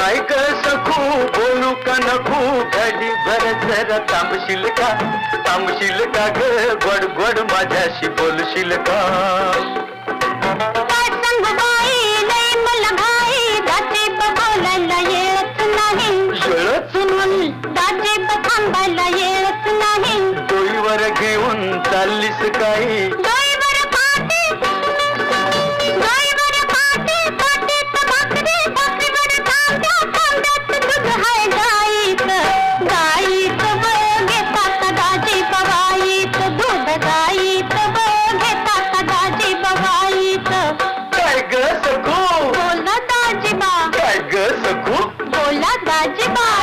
काय ग सखू बोलू का नको घडी भर जरा थांबशील का ग गोड गोड माझ्याशी बोलशील का काय सांगू बाई लय मला घाई दाटे बोलायला येत नाही दाटे थांबायला येत नाही डोईवर घेऊन चाललीस काही बोला दाजीबा